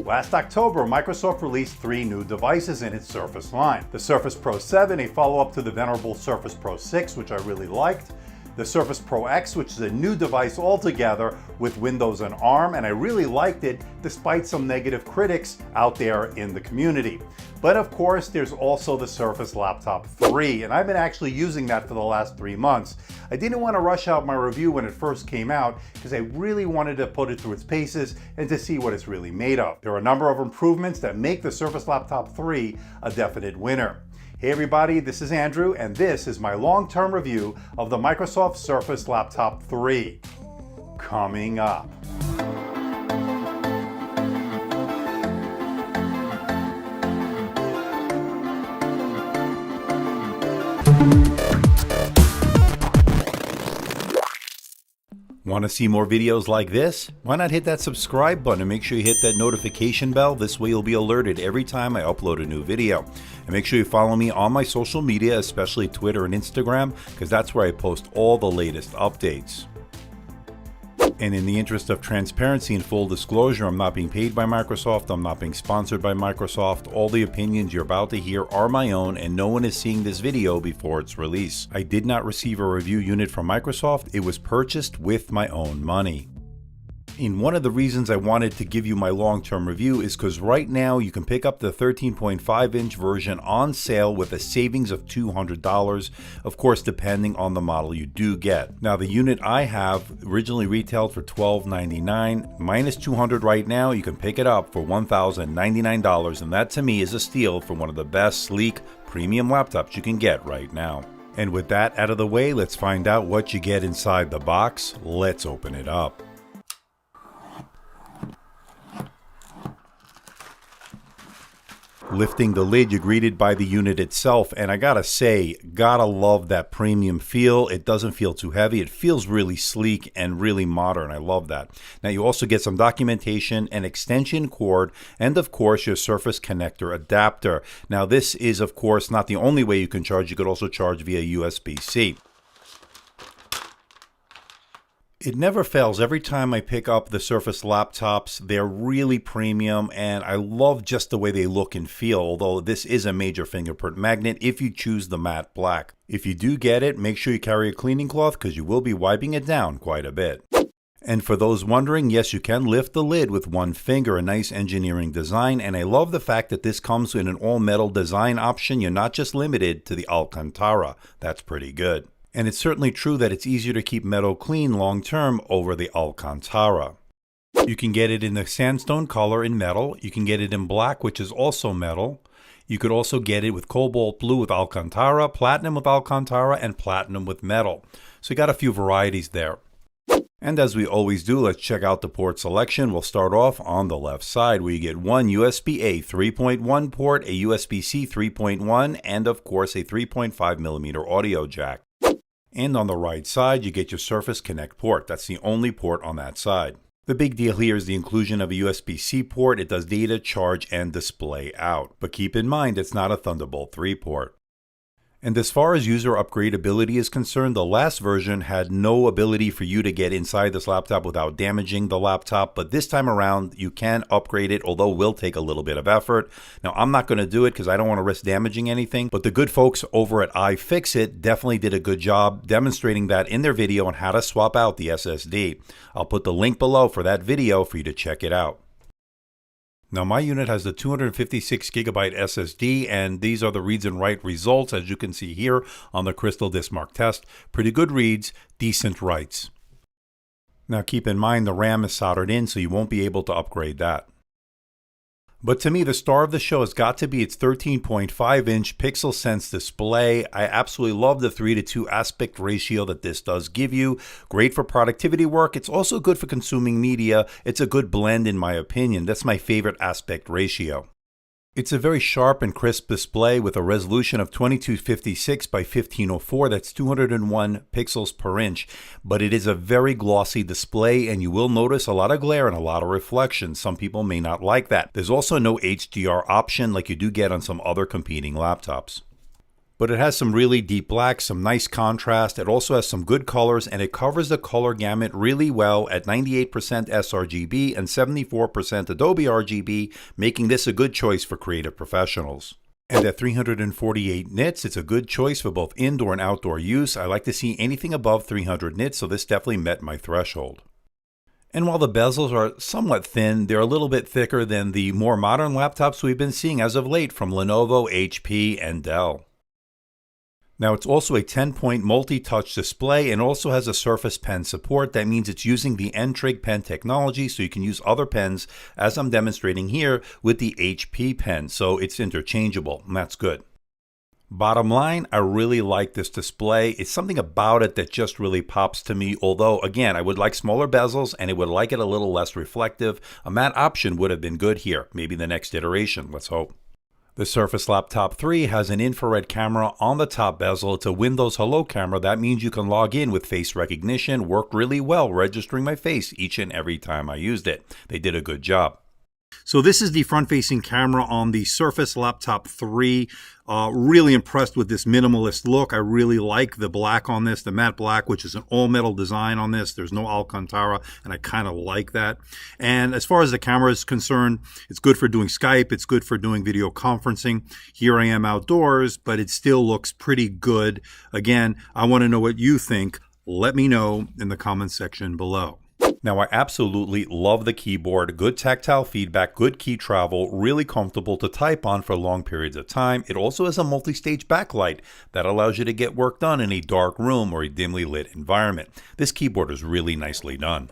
Last October, Microsoft released 3 new devices in its Surface line. The Surface Pro 7, a follow-up to the venerable Surface Pro 6, which I really liked. The Surface Pro X, which is a new device altogether with Windows and ARM, and I really liked it despite some negative critics out there in the community. But of course, there's also the Surface Laptop 3, and I've been actually using that for the last 3 months. I didn't want to rush out my review when it first came out because I really wanted to put it through its paces and to see what it's really made of. There are a number of improvements that make the Surface Laptop 3 a definite winner. Hey everybody, this is Andrew, and this is my long-term review of the Microsoft Surface Laptop 3. Coming up. Want to see more videos like this? Why not hit that subscribe button and make sure you hit that notification bell. This way you'll be alerted every time I upload a new video. And make sure you follow me on my social media, especially Twitter and Instagram, because that's where I post all the latest updates. And in the interest of transparency and full disclosure, I'm not being paid by Microsoft, I'm not being sponsored by Microsoft. All the opinions you're about to hear are my own, and no one is seeing this video before its release. I did not receive a review unit from Microsoft, it was purchased with my own money. And one of the reasons I wanted to give you my long-term review is because right now you can pick up the 13.5-inch version on sale with a savings of $200, of course depending on the model you do get. Now the unit I have originally retailed for $1299, minus $200 right now, you can pick it up for $1,099, and that to me is a steal for one of the best sleek premium laptops you can get right now. And with that out of the way, let's find out what you get inside the box. Let's open it up. Lifting the lid, you're greeted by the unit itself, and I gotta say, gotta love that premium feel. It doesn't feel too heavy. It feels really sleek and really modern. I love that. Now you also get some documentation, an extension cord, and of course your Surface connector adapter. Now this is of course not the only way you can charge. You could also charge via USB-C. It never fails. Every time I pick up the Surface laptops, they're really premium, and I love just the way they look and feel, although this is a major fingerprint magnet if you choose the matte black. If you do get it, make sure you carry a cleaning cloth because you will be wiping it down quite a bit. And for those wondering, yes, you can lift the lid with one finger, a nice engineering design, and I love the fact that this comes in an all-metal design option. You're not just limited to the Alcantara. That's pretty good. And it's certainly true that it's easier to keep metal clean long-term over the Alcantara. You can get it in the sandstone color in metal. You can get it in black, which is also metal. You could also get it with cobalt blue with Alcantara, platinum with Alcantara, and platinum with metal. So you got a few varieties there. And as we always do, let's check out the port selection. We'll start off on the left side where you get one USB-A 3.1 port, a USB-C 3.1, and of course a 3.5mm audio jack. And on the right side, you get your Surface Connect port. That's the only port on that side. The big deal here is the inclusion of a USB-C port. It does data, charge, and display out. But keep in mind, it's not a Thunderbolt 3 port. And as far as user upgradability is concerned, the last version had no ability for you to get inside this laptop without damaging the laptop, but this time around you can upgrade it, although it will take a little bit of effort. Now I'm not going to do it because I don't want to risk damaging anything, but the good folks over at iFixit definitely did a good job demonstrating that in their video on how to swap out the SSD. I'll put the link below for that video for you to check it out. Now my unit has the 256GB SSD, and these are the reads and write results as you can see here on the Crystal Disk Mark test. Pretty good reads, decent writes. Now keep in mind the RAM is soldered in, so you won't be able to upgrade that. But to me, the star of the show has got to be its 13.5-inch Pixel Sense display. I absolutely love the 3:2 aspect ratio that this does give you. Great for productivity work. It's also good for consuming media. It's a good blend in my opinion. That's my favorite aspect ratio. It's a very sharp and crisp display with a resolution of 2256 by 1504. That's 201 pixels per inch. But it is a very glossy display, and you will notice a lot of glare and a lot of reflection. Some people may not like that. There's also no HDR option like you do get on some other competing laptops. But it has some really deep blacks, some nice contrast. It also has some good colors, and it covers the color gamut really well at 98% sRGB and 74% Adobe RGB, making this a good choice for creative professionals. And at 348 nits, it's a good choice for both indoor and outdoor use. I like to see anything above 300 nits, so this definitely met my threshold. And while the bezels are somewhat thin, they're a little bit thicker than the more modern laptops we've been seeing as of late from Lenovo, HP, and Dell. Now it's also a 10-point multi-touch display and also has a Surface Pen support. That means it's using the N-Trig pen technology, so you can use other pens as I'm demonstrating here with the HP pen, so it's interchangeable, and that's good. Bottom line, I really like this display. It's something about it that just really pops to me, although again, I would like smaller bezels and it would like it a little less reflective. A matte option would have been good here, maybe the next iteration, let's hope. The Surface Laptop 3 has an infrared camera on the top bezel. It's a Windows Hello camera. That means you can log in with face recognition. Worked really well registering my face each and every time I used it. They did a good job. So this is the front-facing camera on the Surface Laptop 3. Really impressed with this minimalist look. I really like the black on this, the matte black, which is an all-metal design on this. There's no Alcantara, and I kind of like that. And as far as the camera is concerned, it's good for doing Skype. It's good for doing video conferencing. Here I am outdoors, but it still looks pretty good. Again, I want to know what you think. Let me know in the comments section below. Now, I absolutely love the keyboard. Good tactile feedback, good key travel, really comfortable to type on for long periods of time. It also has a multi-stage backlight that allows you to get work done in a dark room or a dimly lit environment. This keyboard is really nicely done.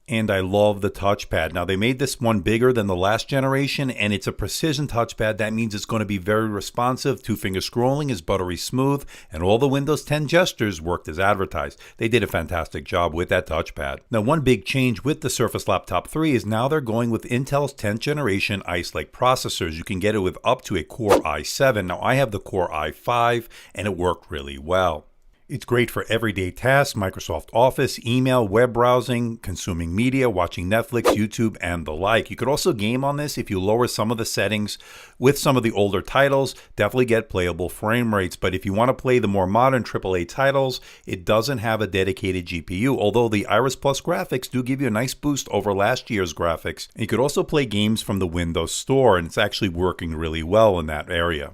And I love the touchpad. Now, they made this one bigger than the last generation, and it's a precision touchpad. That means it's going to be very responsive. Two-finger scrolling is buttery smooth, and all the Windows 10 gestures worked as advertised. They did a fantastic job with that touchpad. Now, one big change with the Surface Laptop 3 is now they're going with Intel's 10th generation Ice Lake processors. You can get it with up to a Core i7. Now, I have the Core i5, and it worked really well. It's great for everyday tasks, Microsoft Office, email, web browsing, consuming media, watching Netflix, YouTube, and the like. You could also game on this if you lower some of the settings with some of the older titles. Definitely get playable frame rates, but if you want to play the more modern AAA titles, it doesn't have a dedicated GPU, although the Iris Plus graphics do give you a nice boost over last year's graphics. And you could also play games from the Windows Store, and it's actually working really well in that area.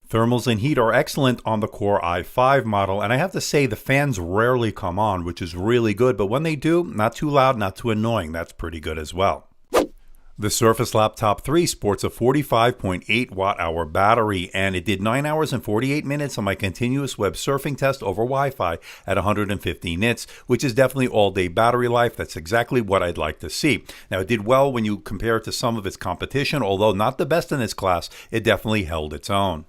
Thermals and heat are excellent on the Core i5 model, and I have to say the fans rarely come on, which is really good, but when they do, not too loud, not too annoying. That's pretty good as well. The Surface Laptop 3 sports a 45.8 watt-hour battery, and it did 9 hours and 48 minutes on my continuous web surfing test over Wi-Fi at 150 nits, which is definitely all-day battery life. That's exactly what I'd like to see. Now, it did well when you compare it to some of its competition, although not the best in its class. It definitely held its own.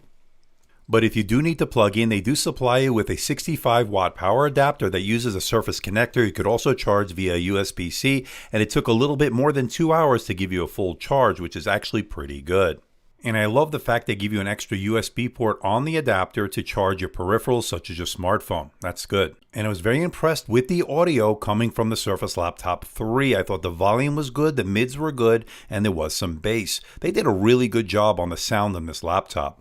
But if you do need to plug in, they do supply you with a 65 watt power adapter that uses a Surface connector. You could also charge via USB-C, and it took a little bit more than 2 hours to give you a full charge, which is actually pretty good. And I love the fact they give you an extra USB port on the adapter to charge your peripherals such as your smartphone. That's good. And I was very impressed with the audio coming from the Surface Laptop 3. I thought the volume was good, the mids were good, and there was some bass. They did a really good job on the sound on this laptop.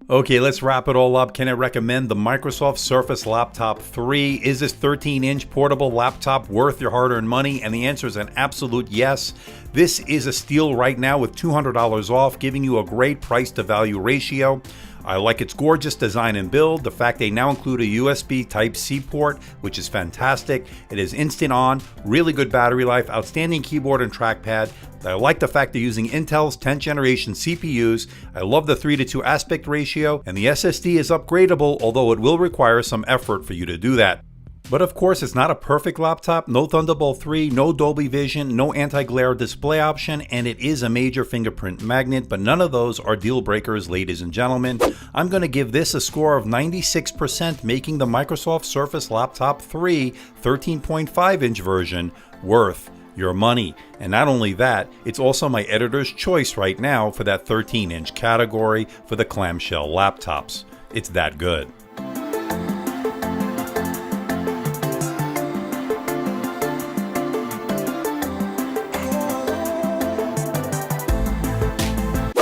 Okay, let's wrap it all up. Can I recommend the Microsoft Surface Laptop 3? Is this 13-inch portable laptop worth your hard-earned money? And the answer is an absolute yes. This is a steal right now with $200 off, giving you a great price-to-value ratio. I like its gorgeous design and build, the fact they now include a USB Type-C port, which is fantastic. It is instant on, really good battery life, outstanding keyboard and trackpad. I like the fact they're using Intel's 10th generation CPUs. I love the 3:2 aspect ratio, and the SSD is upgradable, although it will require some effort for you to do that. But of course, it's not a perfect laptop. No Thunderbolt 3, no Dolby Vision, no anti-glare display option, and it is a major fingerprint magnet, but none of those are deal breakers, ladies and gentlemen. I'm going to give this a score of 96%, making the Microsoft Surface Laptop 3 13.5-inch version worth your money. And not only that, it's also my editor's choice right now for that 13-inch category for the clamshell laptops. It's that good.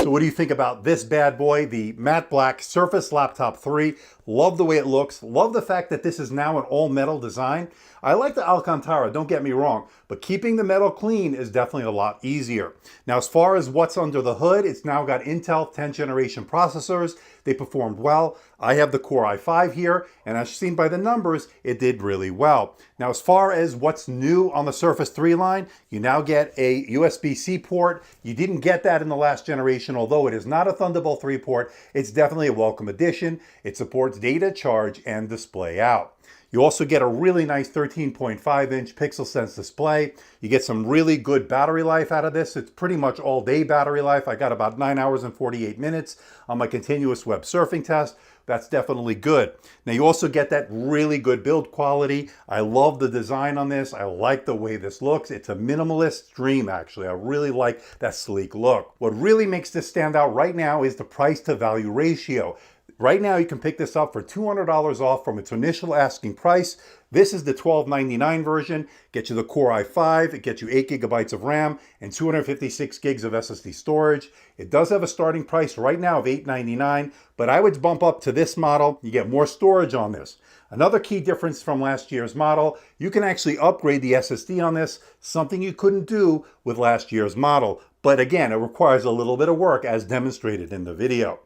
So what do you think about this bad boy, the matte black Surface Laptop 3? Love the way it looks. Love the fact that this is now an all metal design. I like the Alcantara, don't get me wrong, but keeping the metal clean is definitely a lot easier. Now, as far as what's under the hood, it's now got Intel 10th generation processors. They performed well. I have the Core i5 here, and as seen by the numbers, it did really well. Now, as far as what's new on the Surface 3 line, you now get a USB-C port. You didn't get that in the last generation, although it is not a Thunderbolt 3 port. It's definitely a welcome addition. It supports data, charge, and display out. You also get a really nice 13.5-inch Pixel Sense display. You get some really good battery life out of this. It's pretty much all day battery life. I got about 9 hours and 48 minutes on my continuous web surfing test. That's definitely good. Now you also get that really good build quality. I love the design on this. I like the way this looks. It's a minimalist dream, actually. I really like that sleek look. What really makes this stand out right now is the price to value ratio. Right now, you can pick this up for $200 off from its initial asking price. This is the $12.99 version. Gets you the Core i5, it gets you 8 gigabytes of RAM and 256 gigs of SSD storage. It does have a starting price right now of $899, but I would bump up to this model. You get more storage on this. Another key difference from last year's model, you can actually upgrade the SSD on this, something you couldn't do with last year's model. But again, it requires a little bit of work as demonstrated in the video.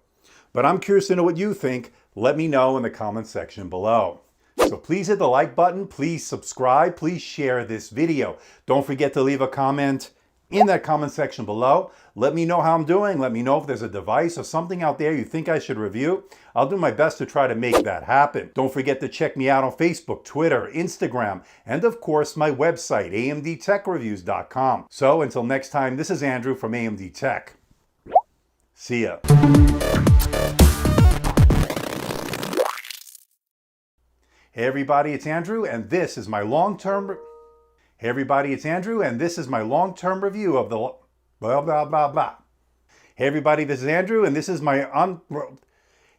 But I'm curious to know what you think. Let me know in the comments section below. So please hit the like button, please subscribe, please share this video. Don't forget to leave a comment in that comment section below. Let me know how I'm doing. Let me know if there's a device or something out there you think I should review. I'll do my best to try to make that happen. Don't forget to check me out on Facebook, Twitter, Instagram, and of course my website, amdtechreviews.com. So until next time, this is Andrew from AMD Tech. See ya. Hey everybody, it's Andrew, and this is my long-term review of the blah blah blah blah. Hey everybody, this is Andrew, and this is my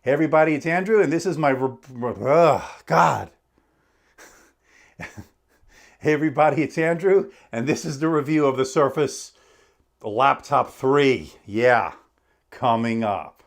Hey everybody, it's Andrew, and this is my God. Hey everybody, it's Andrew, and this is the review of the Surface Laptop 3. Yeah, coming up.